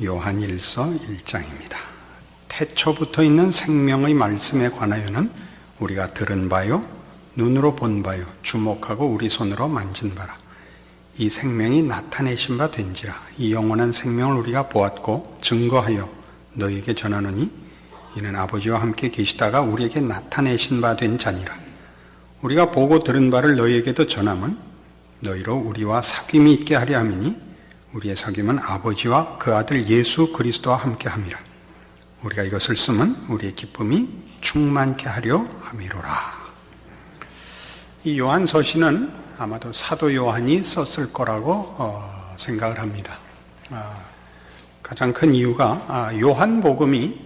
요한일서 1장입니다. 태초부터 있는 생명의 말씀에 관하여는 우리가 들은 바요, 눈으로 본 바요, 주목하고 우리 손으로 만진 바라. 이 생명이 나타내신 바 된지라. 이 영원한 생명을 우리가 보았고 증거하여 너희에게 전하노니 이는 아버지와 함께 계시다가 우리에게 나타내신 바 된 자니라. 우리가 보고 들은 바를 너희에게도 전함은 너희로 우리와 사귐이 있게 하려 함이니 우리의 사귐은 아버지와 그 아들 예수 그리스도와 함께 함이라. 우리가 이것을 쓰면 우리의 기쁨이 충만케 하려 함이로라. 이 요한서신은 아마도 사도 요한이 썼을 거라고 생각을 합니다. 가장 큰 이유가 요한복음이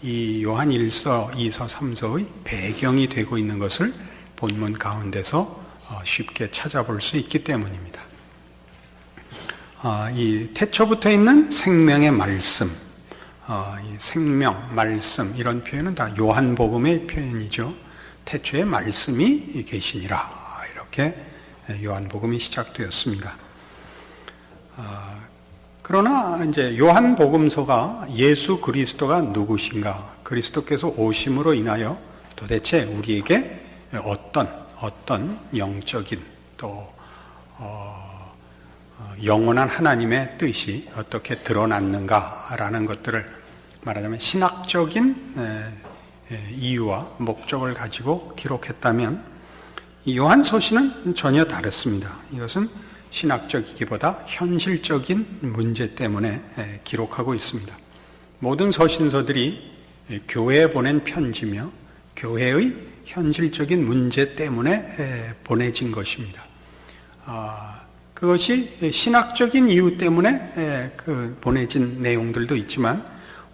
이 요한 1서, 2서, 3서의 배경이 되고 있는 것을 본문 가운데서 쉽게 찾아볼 수 있기 때문입니다. 이 태초부터 있는 생명의 말씀, 이 생명, 말씀 이런 표현은 다 요한복음의 표현이죠. 태초에 말씀이 계시니라 이렇게 요한복음이 시작되었습니다. 그러나 이제 요한복음서가 예수 그리스도가 누구신가, 그리스도께서 오심으로 인하여 도대체 우리에게 어떤 영적인 또 영원한 하나님의 뜻이 어떻게 드러났는가라는 것들을 말하자면 신학적인 이유와 목적을 가지고 기록했다면 이 요한서신은 전혀 다릅니다. 이것은 신학적이기보다 현실적인 문제 때문에 기록하고 있습니다. 모든 서신서들이 교회에 보낸 편지며 교회의 현실적인 문제 때문에 보내진 것입니다. 그것이 신학적인 이유 때문에 보내진 내용들도 있지만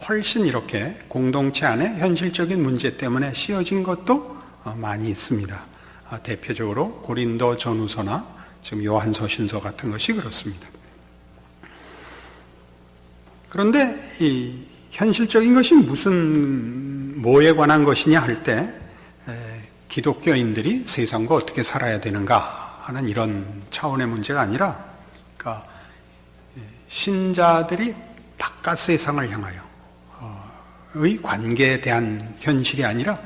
훨씬 이렇게 공동체 안에 현실적인 문제 때문에 씌어진 것도 많이 있습니다. 대표적으로 고린도 전후서나 지금 요한서신서 같은 것이 그렇습니다. 그런데 이 현실적인 것이 뭐에 관한 것이냐 할 때 기독교인들이 세상과 어떻게 살아야 되는가 하는 이런 차원의 문제가 아니라, 그러니까 신자들이 바깥 세상을 향하여의 관계에 대한 현실이 아니라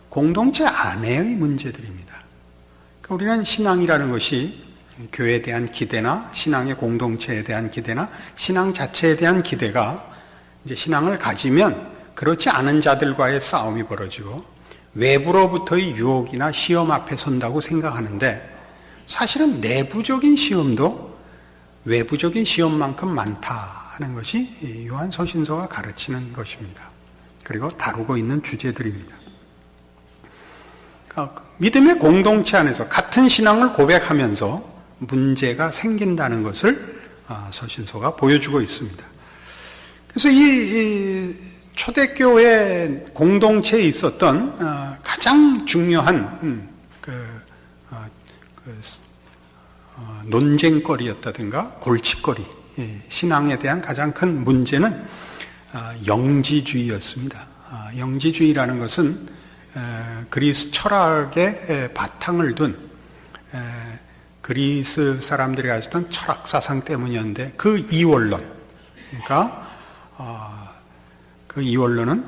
공동체 안에의 문제들입니다. 그러니까 우리는 신앙이라는 것이 교회에 대한 기대나 신앙의 공동체에 대한 기대나 신앙 자체에 대한 기대가 이제 신앙을 가지면 그렇지 않은 자들과의 싸움이 벌어지고 외부로부터의 유혹이나 시험 앞에 선다고 생각하는데, 사실은 내부적인 시험도 외부적인 시험만큼 많다 하는 것이 요한서신서가 가르치는 것입니다. 그리고 다루고 있는 주제들입니다. 그러니까 믿음의 공동체 안에서 같은 신앙을 고백하면서 문제가 생긴다는 것을 서신서가 보여주고 있습니다. 그래서 이 초대교회 공동체에 있었던 가장 중요한 논쟁거리였다든가 골칫거리, 신앙에 대한 가장 큰 문제는 영지주의였습니다. 영지주의라는 것은 그리스 철학의 바탕을 둔 그리스 사람들이 가졌던 철학 사상 때문이었는데, 그 이원론, 그러니까 그 이원론은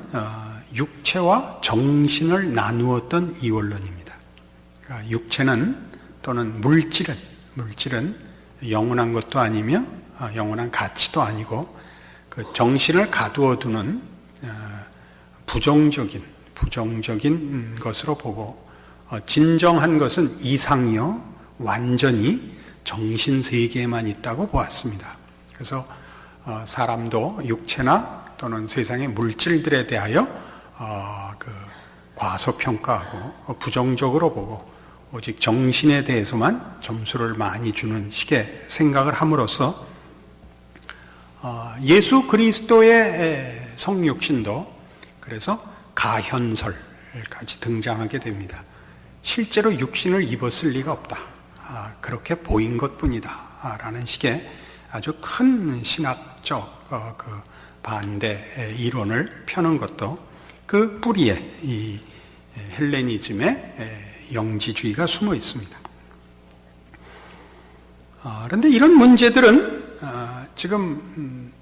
육체와 정신을 나누었던 이원론입니다. 그러니까 육체는 또는 물질은 영원한 것도 아니며 영원한 가치도 아니고 그 정신을 가두어 두는 부정적인 것으로 보고, 진정한 것은 이상이요 완전히 정신 세계에만 있다고 보았습니다. 그래서 사람도 육체나 또는 세상의 물질들에 대하여 과소평가하고 부정적으로 보고 오직 정신에 대해서만 점수를 많이 주는 식의 생각을 함으로써 예수 그리스도의 성육신도 그래서 가현설까지 등장하게 됩니다. 실제로 육신을 입었을 리가 없다, 그렇게 보인 것뿐이다 라는 식의 아주 큰 신학적 반대 이론을 펴는 것도 그 뿌리에 이 헬레니즘의 영지주의가 숨어 있습니다. 그런데 이런 문제들은 지금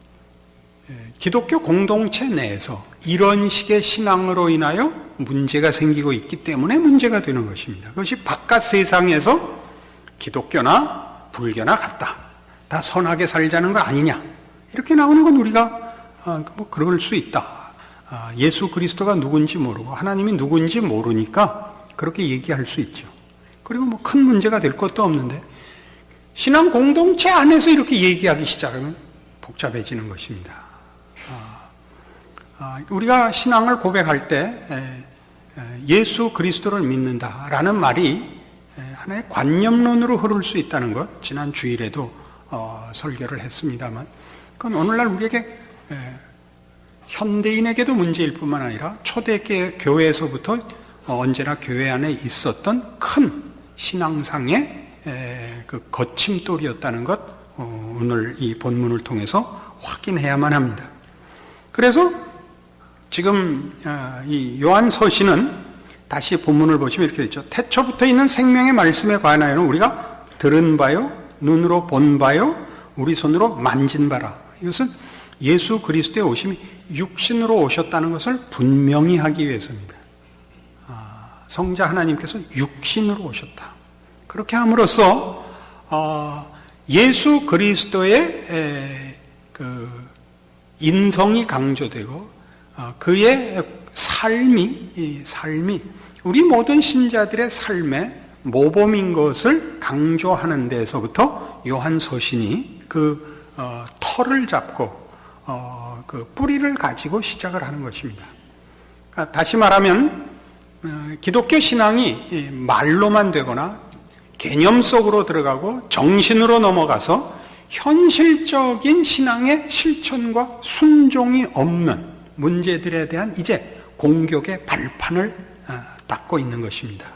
기독교 공동체 내에서 이런 식의 신앙으로 인하여 문제가 생기고 있기 때문에 문제가 되는 것입니다. 그것이 바깥 세상에서 기독교나 불교나 같다, 다 선하게 살자는 거 아니냐, 이렇게 나오는 건 우리가 뭐 그럴 수 있다. 예수 그리스도가 누군지 모르고 하나님이 누군지 모르니까 그렇게 얘기할 수 있죠. 그리고 뭐 큰 문제가 될 것도 없는데, 신앙 공동체 안에서 이렇게 얘기하기 시작하면 복잡해지는 것입니다. 우리가 신앙을 고백할 때 예수 그리스도를 믿는다라는 말이 하나의 관념론으로 흐를 수 있다는 것, 지난 주일에도 설교를 했습니다만, 그건 오늘날 우리에게 현대인에게도 문제일 뿐만 아니라 초대교회 교회에서부터 언제나 교회 안에 있었던 큰 신앙상의 그 거침돌이었다는 것, 오늘 이 본문을 통해서 확인해야만 합니다. 그래서 지금 이 요한서신은 다시 본문을 보시면 이렇게 되죠. 태초부터 있는 생명의 말씀에 관하여는 우리가 들은 바요, 눈으로 본 바요, 우리 손으로 만진 바라. 이것은 예수 그리스도의 오심이 육신으로 오셨다는 것을 분명히 하기 위해서입니다. 성자 하나님께서 육신으로 오셨다. 그렇게 함으로써 예수 그리스도의 그 인성이 강조되고 그의 삶이 우리 모든 신자들의 삶의 모범인 것을 강조하는 데서부터 요한서신이 그 터를 잡고 그 뿌리를 가지고 시작을 하는 것입니다. 그러니까 다시 말하면 기독교 신앙이 말로만 되거나 개념 속으로 들어가고 정신으로 넘어가서 현실적인 신앙의 실천과 순종이 없는 문제들에 대한 이제 공격의 발판을 닦고 있는 것입니다.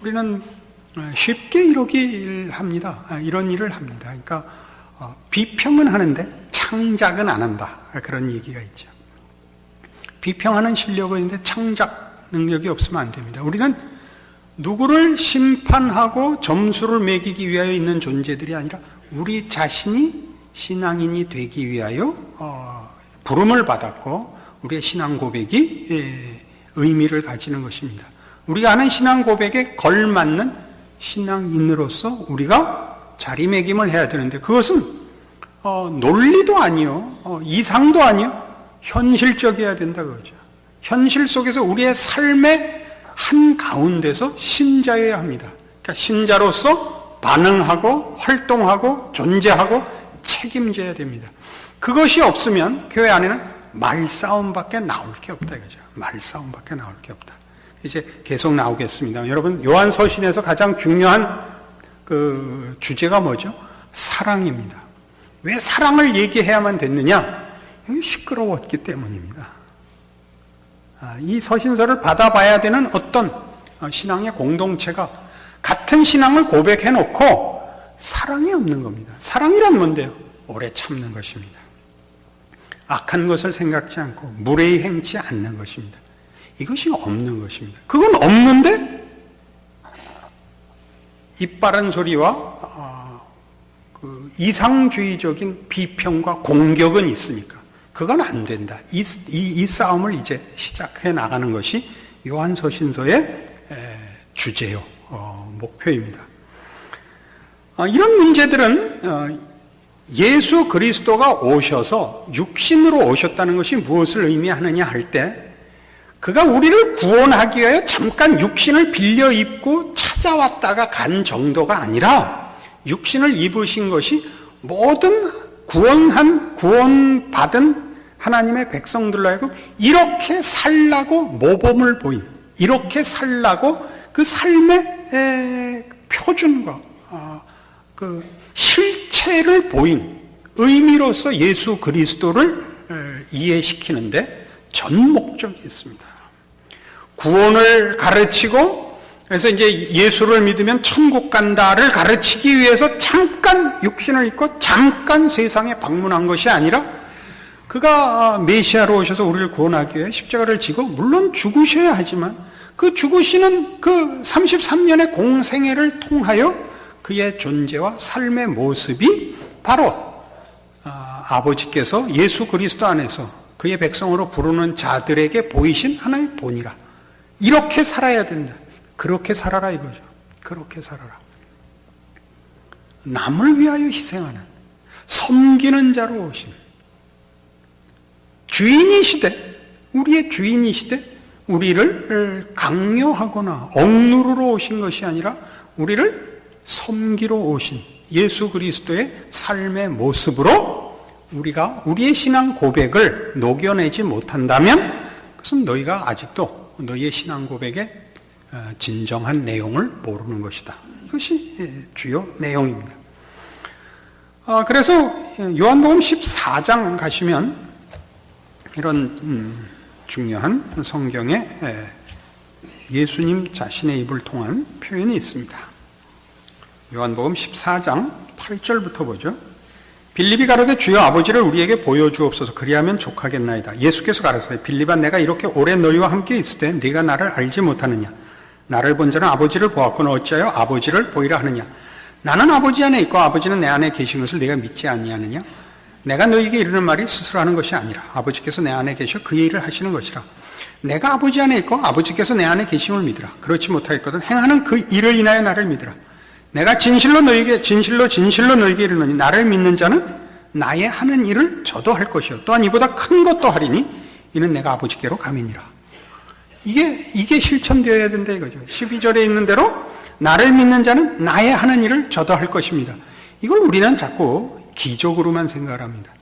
우리는 쉽게 이런 일을 합니다. 그러니까 비평은 하는데 창작은 안 한다, 그런 얘기가 있죠. 비평하는 실력은 있는데 창작 능력이 없으면 안 됩니다. 우리는 누구를 심판하고 점수를 매기기 위하여 있는 존재들이 아니라 우리 자신이 신앙인이 되기 위하여 부름을 받았고 우리의 신앙 고백이 의미를 가지는 것입니다. 우리가 하는 신앙 고백에 걸맞는 신앙인으로서 우리가 자리매김을 해야 되는데, 그것은 논리도 아니요, 이상도 아니요, 현실적이어야 된다 그거죠. 현실 속에서 우리의 삶의 한 가운데서 신자여야 합니다. 그러니까 신자로서 반응하고 활동하고 존재하고 책임져야 됩니다. 그것이 없으면 교회 안에는 말싸움밖에 나올 게 없다 이거죠. 말싸움밖에 나올 게 없다. 이제 계속 나오겠습니다. 여러분, 요한서신에서 가장 중요한 그 주제가 뭐죠? 사랑입니다. 왜 사랑을 얘기해야만 됐느냐? 시끄러웠기 때문입니다. 이 서신서를 받아봐야 되는 어떤 신앙의 공동체가 같은 신앙을 고백해놓고 사랑이 없는 겁니다. 사랑이란 뭔데요? 오래 참는 것입니다. 악한 것을 생각지 않고 무례히 행치 않는 것입니다. 이것이 없는 것입니다. 그건 없는데 입바른 소리와 그 이상주의적인 비평과 공격은 있으니까 그건 안 된다. 이 싸움을 이제 시작해 나가는 것이 요한서신서의 주제요, 목표입니다. 이런 문제들은 예수 그리스도가 오셔서 육신으로 오셨다는 것이 무엇을 의미하느냐 할 때, 그가 우리를 구원하기 위하여 잠깐 육신을 빌려 입고 찾아왔다가 간 정도가 아니라 육신을 입으신 것이 모든 구원받은 하나님의 백성들로 하여금 이렇게 살라고 모범을 보인, 이렇게 살라고 그 삶의 표준과 그 실체를 보인 의미로서 예수 그리스도를 이해시키는데 전 목적이 있습니다. 구원을 가르치고, 그래서 이제 예수를 믿으면 천국 간다를 가르치기 위해서 잠깐 육신을 입고 잠깐 세상에 방문한 것이 아니라, 그가 메시아로 오셔서 우리를 구원하기 위해 십자가를 지고 물론 죽으셔야 하지만 그 죽으시는 그 33년의 공생애를 통하여 그의 존재와 삶의 모습이 바로 아버지께서 예수 그리스도 안에서 그의 백성으로 부르는 자들에게 보이신 하나의 본이라. 이렇게 살아야 된다. 그렇게 살아라 이거죠. 그렇게 살아라. 남을 위하여 희생하는, 섬기는 자로 오신 주인이시되, 우리의 주인이시되 우리를 강요하거나 억누르러 오신 것이 아니라 우리를 섬기러 오신 예수 그리스도의 삶의 모습으로 우리가 우리의 신앙 고백을 녹여내지 못한다면 그것은 너희가 아직도 너희의 신앙 고백의 진정한 내용을 모르는 것이다. 이것이 주요 내용입니다. 그래서 요한복음 14장 가시면 이런 중요한 성경에 예수님 자신의 입을 통한 표현이 있습니다. 요한복음 14장 8절부터 보죠. 빌립이 가로되 주여 아버지를 우리에게 보여주옵소서. 그리하면 족하겠나이다. 예수께서 가라사대 빌립아 내가 이렇게 오래 너희와 함께 있을 때 네가 나를 알지 못하느냐. 나를 본 자는 아버지를 보았거늘 어찌하여 아버지를 보이라 하느냐. 나는 아버지 안에 있고 아버지는 내 안에 계신 것을 네가 믿지 아니하느냐. 내가 너희에게 이르는 말이 스스로 하는 것이 아니라 아버지께서 내 안에 계셔 그의 일을 하시는 것이라. 내가 아버지 안에 있고 아버지께서 내 안에 계심을 믿으라. 그렇지 못하겠거든 행하는 그 일을 인하여 나를 믿으라. 내가 진실로 너희에게 이르노니 나를 믿는 자는 나의 하는 일을 저도 할 것이요 또한 이보다 큰 것도 하리니 이는 내가 아버지께로 감이니라. 이게 실천되어야 된다 이거죠. 12절에 있는 대로 나를 믿는 자는 나의 하는 일을 저도 할 것입니다. 이걸 우리는 자꾸 기적으로만 생각을 합니다.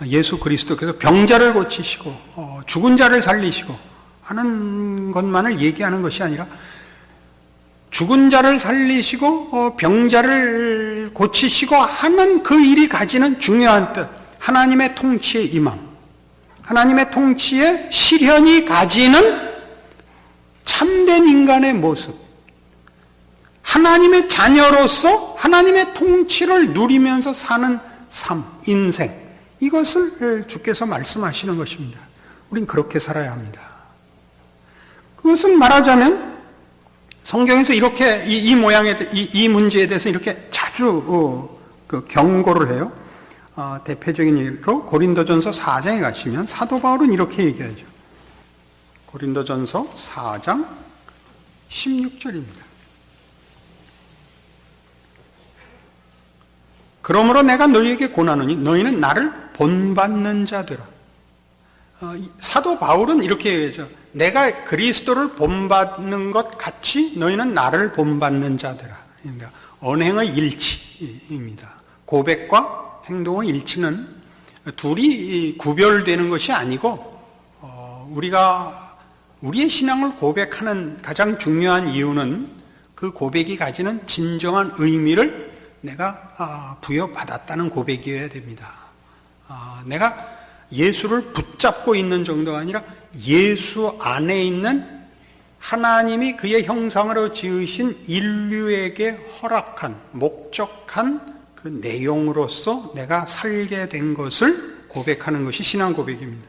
예수 그리스도께서 병자를 고치시고 죽은 자를 살리시고 하는 것만을 얘기하는 것이 아니라 죽은 자를 살리시고 병자를 고치시고 하는 그 일이 가지는 중요한 뜻, 하나님의 통치의 임함, 하나님의 통치의 실현이 가지는 참된 인간의 모습, 하나님의 자녀로서 하나님의 통치를 누리면서 사는 삶, 인생, 이것을 주께서 말씀하시는 것입니다. 우린 그렇게 살아야 합니다. 그것은 말하자면 성경에서 이렇게 이 모양의 이 문제에 대해서 이렇게 자주 경고를 해요. 대표적인 예로 고린도전서 4장에 가시면 사도 바울은 이렇게 얘기하죠. 고린도전서 4장 16절입니다. 그러므로 내가 너희에게 고나노니 너희는 나를 본받는 자 되라. 사도 바울은 이렇게 얘기하죠. 내가 그리스도를 본받는 것 같이 너희는 나를 본받는 자 되라. 언행의 일치입니다. 고백과 행동의 일치는 둘이 구별되는 것이 아니고 우리가 우리의 신앙을 고백하는 가장 중요한 이유는 그 고백이 가지는 진정한 의미를 내가 부여받았다는 고백이어야 됩니다. 내가 예수를 붙잡고 있는 정도가 아니라 예수 안에 있는 하나님이 그의 형상으로 지으신 인류에게 허락한, 목적한 그 내용으로서 내가 살게 된 것을 고백하는 것이 신앙 고백입니다.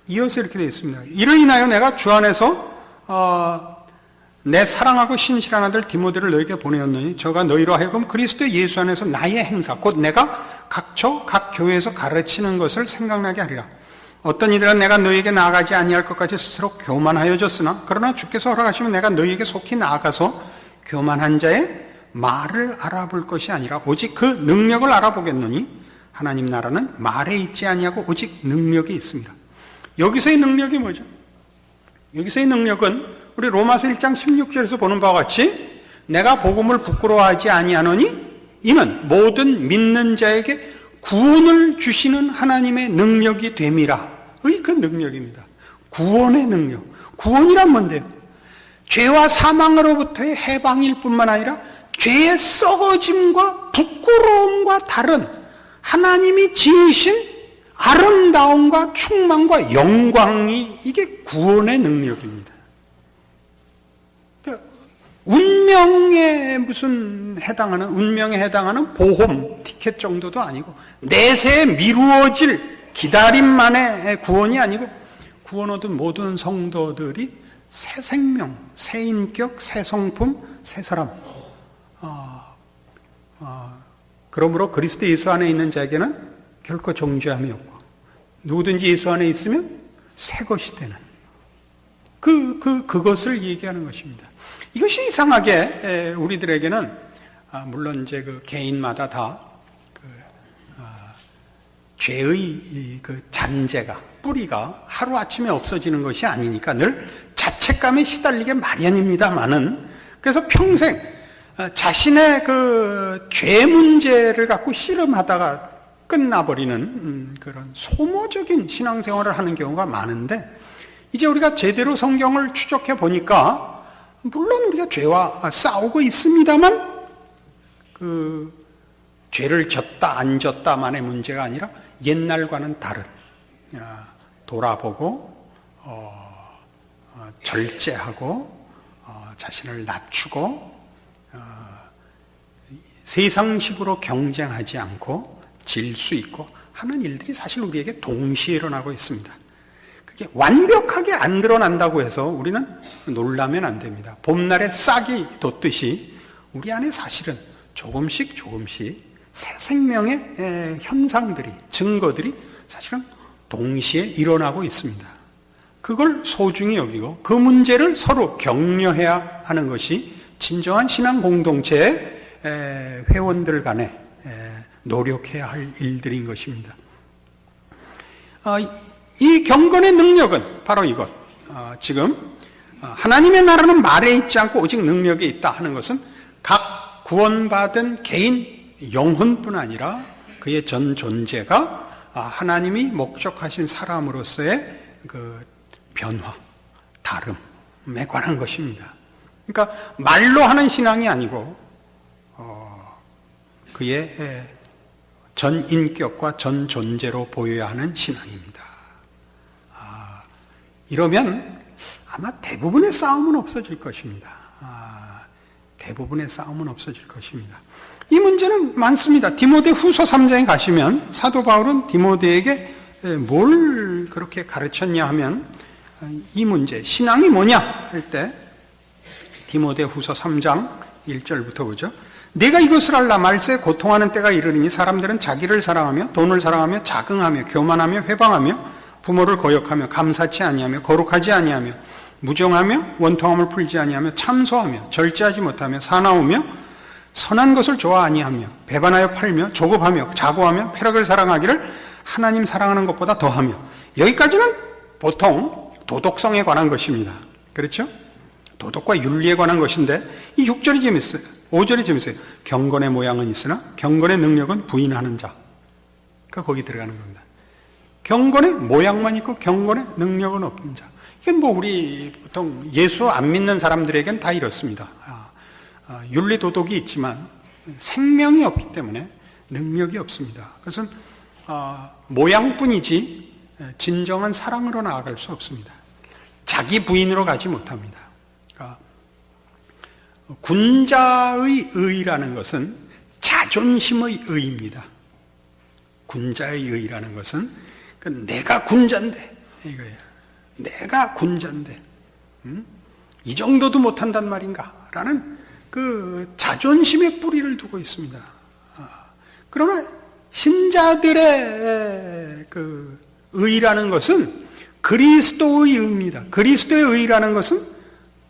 이어서 이렇게 되어 있습니다. 이를 인하여 내가 주 안에서 내 사랑하고 신실한 아들 디모데를 너에게 보내었느니 저가 너희로 하여금 그리스도 예수 안에서 나의 행사 곧 내가 각 교회에서 가르치는 것을 생각나게 하리라. 어떤 이들은 내가 너희에게 나아가지 아니할 것까지 스스로 교만하여졌으나 그러나 주께서 허락하시면 내가 너희에게 속히 나아가서 교만한 자의 말을 알아볼 것이 아니라 오직 그 능력을 알아보겠노니 하나님 나라는 말에 있지 아니하고 오직 능력이 있습니다. 여기서의 능력이 뭐죠? 여기서의 능력은 우리 로마서 1장 16절에서 보는 바와 같이 내가 복음을 부끄러워하지 아니하노니 이는 모든 믿는 자에게 구원을 주시는 하나님의 능력이 됨이라. 그 능력입니다. 구원의 능력. 구원이란 뭔데요? 죄와 사망으로부터의 해방일 뿐만 아니라 죄의 썩어짐과 부끄러움과 다른 하나님이 지으신 아름다움과 충만과 영광이 이게 구원의 능력입니다. 운명에 운명에 해당하는 보험, 티켓 정도도 아니고, 내세에 미루어질 기다림만의 구원이 아니고, 구원 얻은 모든 성도들이 새 생명, 새 인격, 새 성품, 새 사람. 그러므로 그리스도 예수 안에 있는 자에게는 결코 정죄함이 없고 누구든지 예수 안에 있으면 새 것이 되는 그것을 얘기하는 것입니다. 이것이 이상하게 우리들에게는 물론 이제 그 개인마다 다 죄의 그 잔재가 뿌리가 하루 아침에 없어지는 것이 아니니까 늘 자책감에 시달리게 마련입니다만은 그래서 평생 자신의 그 죄 문제를 갖고 씨름하다가 끝나버리는 그런 소모적인 신앙생활을 하는 경우가 많은데 이제 우리가 제대로 성경을 추적해 보니까 물론 우리가 죄와 싸우고 있습니다만 그 죄를 졌다 안 졌다만의 문제가 아니라 옛날과는 다른 돌아보고 절제하고 자신을 낮추고 세상식으로 경쟁하지 않고 질 수 있고 하는 일들이 사실 우리에게 동시에 일어나고 있습니다. 그게 완벽하게 안 드러난다고 해서 우리는 놀라면 안 됩니다. 봄날에 싹이 돋듯이 우리 안에 사실은 조금씩 새 생명의 현상들이, 증거들이 사실은 동시에 일어나고 있습니다. 그걸 소중히 여기고 그 문제를 서로 격려해야 하는 것이 진정한 신앙 공동체의 회원들 간에 노력해야 할 일들인 것입니다. 이 경건의 능력은 바로 이것. 지금 하나님의 나라는 말에 있지 않고 오직 능력에 있다 하는 것은 각 구원받은 개인 영혼뿐 아니라 그의 전 존재가 하나님이 목적하신 사람으로서의 그 변화, 다름에 관한 것입니다. 그러니까 말로 하는 신앙이 아니고 그의 전 인격과 전 존재로 보여야 하는 신앙입니다. 이러면 아마 대부분의 싸움은 없어질 것입니다. 대부분의 싸움은 없어질 것입니다. 이 문제는 많습니다. 디모데 후서 3장에 가시면 사도 바울은 디모데에게 뭘 그렇게 가르쳤냐 하면 이 문제, 신앙이 뭐냐 할 때 디모데 후서 3장 1절부터 보죠. 내가 이것을 알라 말세 고통하는 때가 이르리니 사람들은 자기를 사랑하며 돈을 사랑하며 자긍하며 교만하며 회방하며 부모를 거역하며 감사치 아니하며 거룩하지 아니하며 무정하며 원통함을 풀지 아니하며 참소하며 절제하지 못하며 사나우며 선한 것을 좋아 아니하며 배반하여 팔며 조급하며 자고하며 쾌락을 사랑하기를 하나님 사랑하는 것보다 더하며 여기까지는 보통 도덕성에 관한 것입니다. 그렇죠? 도덕과 윤리에 관한 것인데 이 6절이 재밌어요. 5절이 재밌어요. 경건의 모양은 있으나 경건의 능력은 부인하는 자. 그러니까 거기 들어가는 겁니다. 경건의 모양만 있고 경건의 능력은 없는 자. 이건 뭐 우리 보통 예수 안 믿는 사람들에겐 다 이렇습니다. 윤리 도덕이 있지만 생명이 없기 때문에 능력이 없습니다. 그것은 모양뿐이지 진정한 사랑으로 나아갈 수 없습니다. 자기 부인으로 가지 못합니다. 그러니까 군자의 의라는 것은 자존심의 의입니다. 군자의 의라는 것은 내가 군자인데 이거예요. 내가 군자인데 이 정도도 못한단 말인가? 라는 그 자존심의 뿌리를 두고 있습니다. 그러나 신자들의 그 의라는 것은 그리스도의 의입니다. 그리스도의 의라는 것은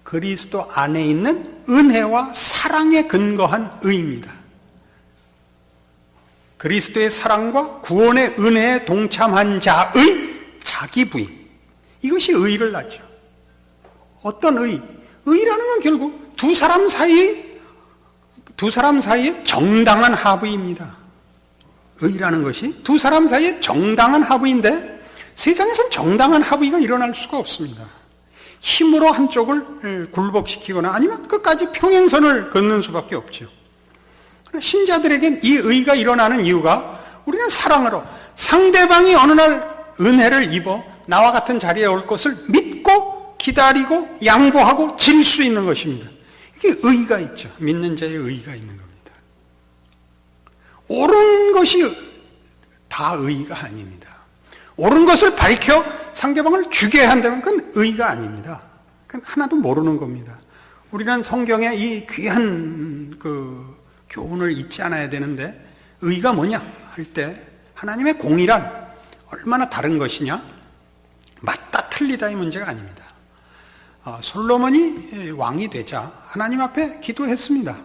그리스도 안에 있는 은혜와 사랑에 근거한 의입니다. 그리스도의 사랑과 구원의 은혜에 동참한 자의 자기 부인. 이것이 의를 낳죠. 어떤 의? 의라는 건 결국 두 사람 사이의 정당한 합의입니다. 의라는 것이 두 사람 사이의 정당한 합의인데 세상에선 정당한 합의가 일어날 수가 없습니다. 힘으로 한쪽을 굴복시키거나 아니면 끝까지 평행선을 걷는 수밖에 없죠. 신자들에겐 이 의가 일어나는 이유가 우리는 사랑으로 상대방이 어느 날 은혜를 입어 나와 같은 자리에 올 것을 믿고 기다리고 양보하고 질 수 있는 것입니다. 이게 의가 있죠. 믿는 자의 의가 있는 겁니다. 옳은 것이 다 의가 아닙니다. 옳은 것을 밝혀 상대방을 죽여야 한다면 그건 의가 아닙니다. 그건 하나도 모르는 겁니다. 우리는 성경에 이 귀한 그 교훈을 잊지 않아야 되는데 의가 뭐냐 할 때 하나님의 공의란 얼마나 다른 것이냐? 맞다 틀리다의 문제가 아닙니다. 솔로몬이 왕이 되자 하나님 앞에 기도했습니다.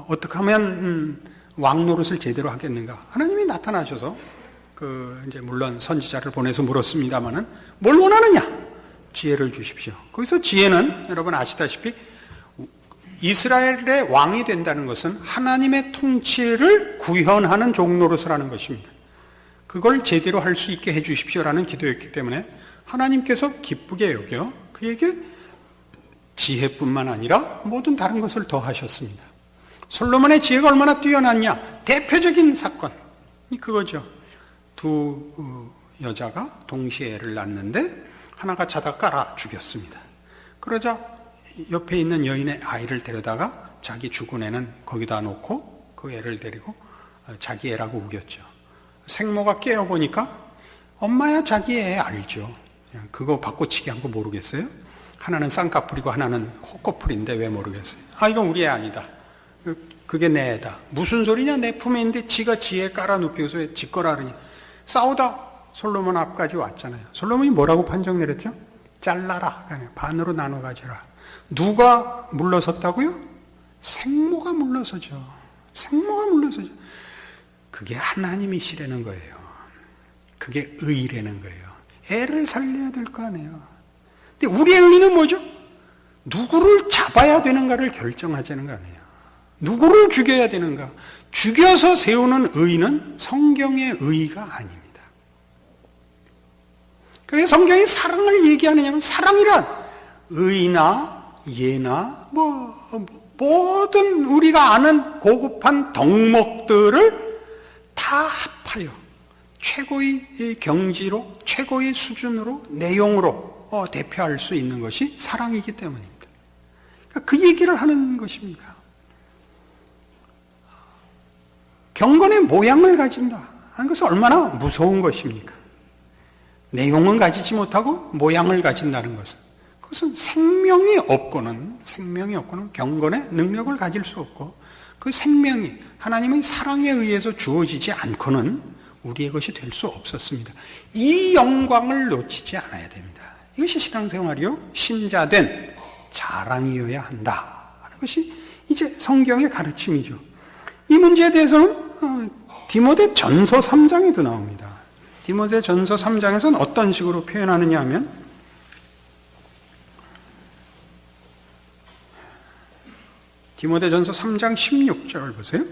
어떻게 하면 왕 노릇을 제대로 하겠는가? 하나님이 나타나셔서 이제 물론 선지자를 보내서 물었습니다만은 뭘 원하느냐? 지혜를 주십시오. 거기서 지혜는 여러분 아시다시피 이스라엘의 왕이 된다는 것은 하나님의 통치를 구현하는 종노릇을 하는 것입니다. 그걸 제대로 할 수 있게 해주십시오라는 기도였기 때문에 하나님께서 기쁘게 여겨 그에게 지혜뿐만 아니라 모든 다른 것을 더하셨습니다. 솔로몬의 지혜가 얼마나 뛰어났냐? 대표적인 사건이 그거죠. 두 여자가 동시에 애를 낳는데 하나가 자다 깔아 죽였습니다. 그러자 옆에 있는 여인의 아이를 데려다가 자기 죽은 애는 거기다 놓고 그 애를 데리고 자기 애라고 우겼죠. 생모가 깨어보니까 엄마야 자기 애 알죠. 그거 바꿔치기 한 거 모르겠어요? 하나는 쌍꺼풀이고 하나는 호꺼풀인데 왜 모르겠어요? 이건 우리 애 아니다. 그게 내 애다. 무슨 소리냐? 내 품에 있는데 지가 지에 깔아 눕히고서 왜 지 거라 그러냐. 싸우다 솔로몬 앞까지 왔잖아요. 솔로몬이 뭐라고 판정 내렸죠? 잘라라. 반으로 나눠 가져라. 누가 물러섰다고요? 생모가 물러서죠. 생모가 물러서죠. 그게 하나님이시라는 거예요. 그게 의라는 거예요. 애를 살려야 될 거 아니에요. 근데 우리의 의는 뭐죠? 누구를 잡아야 되는가를 결정하자는 거 아니에요. 누구를 죽여야 되는가? 죽여서 세우는 의는 성경의 의가 아닙니다. 그게 성경이 사랑을 얘기하느냐면 사랑이란 의나 예나 모든 우리가 아는 고급한 덕목들을 다 합하여 최고의 경지로 최고의 수준으로 내용으로 대표할 수 있는 것이 사랑이기 때문입니다. 그러니까 그 얘기를 하는 것입니다. 경건의 모양을 가진다 하는 것은 얼마나 무서운 것입니까? 내용은 가지지 못하고 모양을 가진다는 것은 그것은 생명이 없고는 경건의 능력을 가질 수 없고 그 생명이 하나님의 사랑에 의해서 주어지지 않고는 우리의 것이 될 수 없었습니다. 이 영광을 놓치지 않아야 됩니다. 이것이 신앙생활이요 신자된 자랑이어야 한다 하는 것이 이제 성경의 가르침이죠. 이 문제에 대해서는 디모데 전서 3장에도 나옵니다. 디모데 전서 3장에서는 어떤 식으로 표현하느냐 하면 디모데 전서 3장 16절 보세요.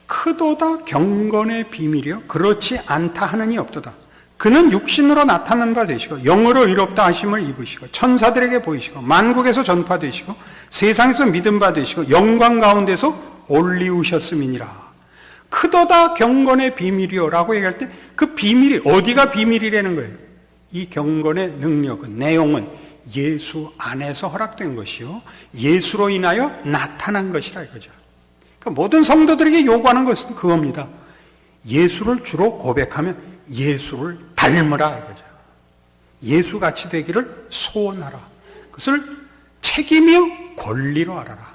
크도다 경건의 비밀이요 그렇지 않다 하느니 없도다. 그는 육신으로 나타난 바 되시고 영으로 의롭다 하심을 입으시고 천사들에게 보이시고 만국에서 전파되시고 세상에서 믿음 바 되시고 영광 가운데서 올리우셨음이니라. 크도다 경건의 비밀이요 라고 얘기할 때 그 비밀이 어디가 비밀이라는 거예요? 이 경건의 능력은 내용은 예수 안에서 허락된 것이요 예수로 인하여 나타난 것이라 이거죠. 그러니까 모든 성도들에게 요구하는 것은 그겁니다. 예수를 주로 고백하면 예수를 닮으라 이거죠. 예수같이 되기를 소원하라. 그것을 책임이요 권리로 알아라.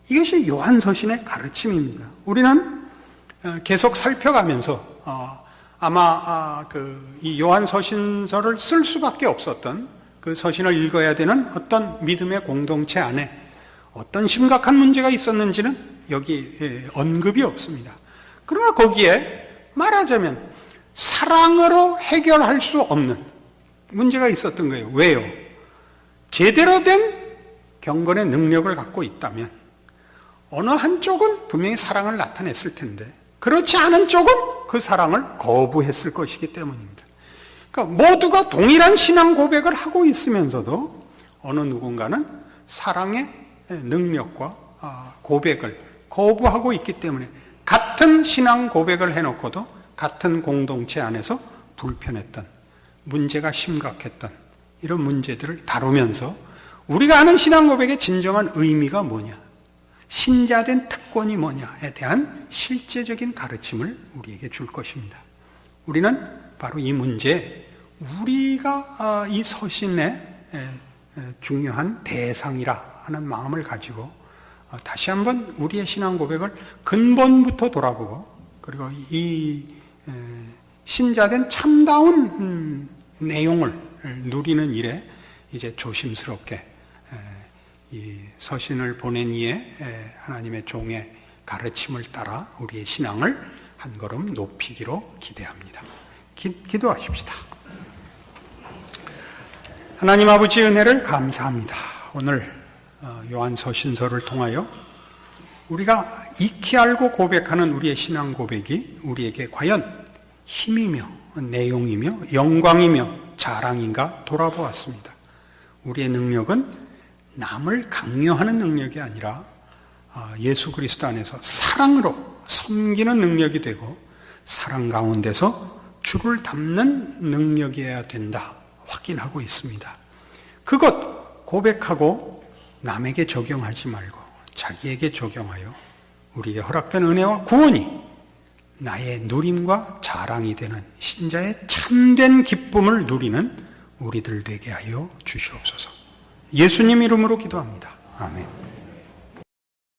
이것이 요한서신의 가르침입니다. 우리는 계속 살펴가면서 아마 이 요한서신서를 쓸 수밖에 없었던 그 서신을 읽어야 되는 어떤 믿음의 공동체 안에 어떤 심각한 문제가 있었는지는 여기 언급이 없습니다. 그러나 거기에 말하자면 사랑으로 해결할 수 없는 문제가 있었던 거예요. 왜요? 제대로 된 경건의 능력을 갖고 있다면 어느 한쪽은 분명히 사랑을 나타냈을 텐데 그렇지 않은 쪽은 그 사랑을 거부했을 것이기 때문입니다. 그러니까 모두가 동일한 신앙 고백을 하고 있으면서도 어느 누군가는 사랑의 능력과 고백을 거부하고 있기 때문에 같은 신앙 고백을 해놓고도 같은 공동체 안에서 불편했던 문제가 심각했던 이런 문제들을 다루면서 우리가 아는 신앙 고백의 진정한 의미가 뭐냐, 신자된 특권이 뭐냐에 대한 실제적인 가르침을 우리에게 줄 것입니다. 우리는 바로 이 문제에 우리가 이 서신의 중요한 대상이라 하는 마음을 가지고 다시 한번 우리의 신앙 고백을 근본부터 돌아보고 그리고 이 신자된 참다운 내용을 누리는 일에 이제 조심스럽게 이 서신을 보낸 이에 하나님의 종의 가르침을 따라 우리의 신앙을 한 걸음 높이기로 기대합니다. 기도하십시다. 하나님 아버지 은혜를 감사합니다. 오늘 요한서신서를 통하여 우리가 익히 알고 고백하는 우리의 신앙 고백이 우리에게 과연 힘이며 내용이며 영광이며 자랑인가 돌아보았습니다. 우리의 능력은 남을 강요하는 능력이 아니라 예수 그리스도 안에서 사랑으로 섬기는 능력이 되고 사랑 가운데서 주를 닮는 능력이어야 된다 확인하고 있습니다. 그것 고백하고 남에게 적용하지 말고 자기에게 적용하여 우리에게 허락된 은혜와 구원이 나의 누림과 자랑이 되는 신자의 참된 기쁨을 누리는 우리들 되게 하여 주시옵소서. 예수님 이름으로 기도합니다. 아멘.